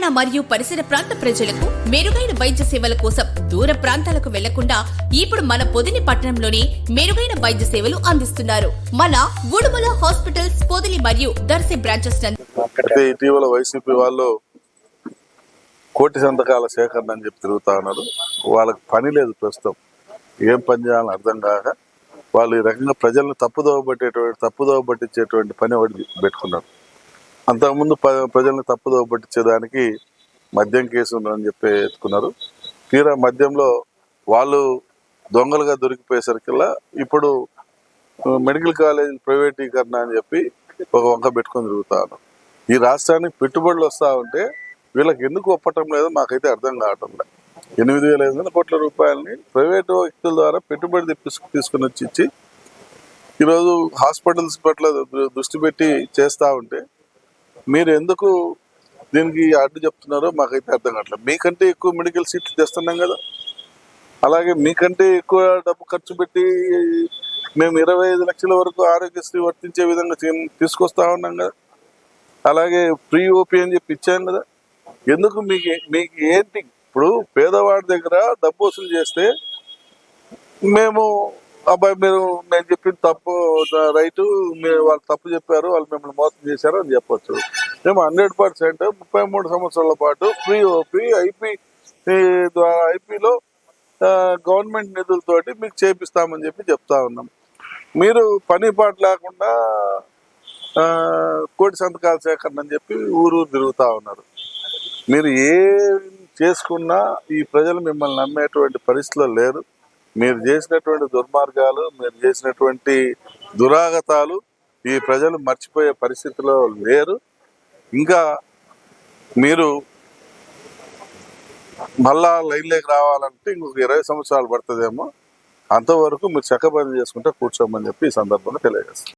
పట్టణ మరియు పరిసర ప్రాంత ప్రజలకు మెరుగైన వైద్య సేవల కోసం దూర ప్రాంతాలకు వెళ్లకుండా ఇప్పుడు మన పొదిలి పట్టణంలోని మెరుగైన వైద్య సేవలు అందిస్తున్నారు. మన ఉడుమల హాస్పిటల్స్ పొదిలి మరియు దర్శి బ్రాంచెస్ నందు ఇటీవల వైసీపీ వాళ్ళు కోటి సంతకాల సేకరణ అని చెప్పి తిరుగుతా ఉన్నారు. వాళ్ళకి పని లేదు, ప్రస్తుతం ఏం పని చేయాలని అర్థం కాక వాళ్ళు ఈ రకంగా ప్రజలను తప్పుదోవ పట్టించేటువంటి పని ఒకటి పెట్టుకున్నారు. అంతకుముందు ప్రజల్ని తప్పుదోవ పట్టించేదానికి మద్యం కేసు ఉందని చెప్పి ఎత్తుకున్నారు. తీరా మద్యంలో వాళ్ళు దొంగలుగా దొరికిపోయేసరికల్లా ఇప్పుడు మెడికల్ కాలేజ్ ప్రైవేటీకరణ అని చెప్పి ఒక వంక పెట్టుకొని తిరుగుతాను. ఈ రాష్ట్రానికి పెట్టుబడులు వస్తూ ఉంటే వీళ్ళకి ఎందుకు ఒప్పటం లేదో మాకైతే అర్థం కావటం లేదు. 8,500 కోట్ల రూపాయలని ప్రైవేటు వ్యక్తుల ద్వారా పెట్టుబడి తీసుకుని వచ్చి ఇచ్చి ఈరోజు హాస్పిటల్స్ పట్ల దృష్టి పెట్టి చేస్తూ ఉంటే మీరు ఎందుకు దీనికి అడ్డు చెప్తున్నారో మాకైతే అర్థం కావట్లేదు. మీకంటే ఎక్కువ మెడికల్ సీట్లు తెస్తున్నాం కదా, అలాగే మీకంటే ఎక్కువ డబ్బు ఖర్చు పెట్టి మేము 25 లక్షల వరకు ఆరోగ్యశ్రీ వర్తించే విధంగా తీసుకొస్తా ఉన్నాం కదా, అలాగే ప్రీ ఓపీ అని చెప్పి ఇచ్చాం కదా. ఎందుకు మీకు ఏంటి? ఇప్పుడు పేదవాడి దగ్గర డబ్బు వసూలు చేస్తే మేము అబ్బాయి మేము చెప్పిన తప్పు రైటు, మీరు వాళ్ళు తప్పు చెప్పారు, వాళ్ళు మిమ్మల్ని మోసం చేశారు అని చెప్పొచ్చు. మేము 100% 33 సంవత్సరాల పాటు ఫ్రీ ఓపీ ఐపీలో గవర్నమెంట్ నిధులతోటి మీకు చేపిస్తామని చెప్పి చెప్తా ఉన్నాం. మీరు పని పాట లేకుండా కోటి సంతకాల సేకరణ అని చెప్పి ఊరు తిరుగుతూ ఉన్నారు. మీరు ఏం చేసుకున్నా ఈ ప్రజలు మిమ్మల్ని నమ్మేటువంటి పరిస్థితిలో లేరు. మీరు చేసినటువంటి దుర్మార్గాలు, మీరు చేసినటువంటి దురాగతాలు ఈ ప్రజలు మర్చిపోయే పరిస్థితిలో లేరు. ఇంకా మీరు మళ్ళా లైన్లోకి రావాలంటే ఇంకొక 20 సంవత్సరాలు పడుతుందేమో. అంతవరకు మీరు చక్కబని చేసుకుంటే కూర్చోమని చెప్పి ఈ సందర్భంగా తెలియజేస్తాను.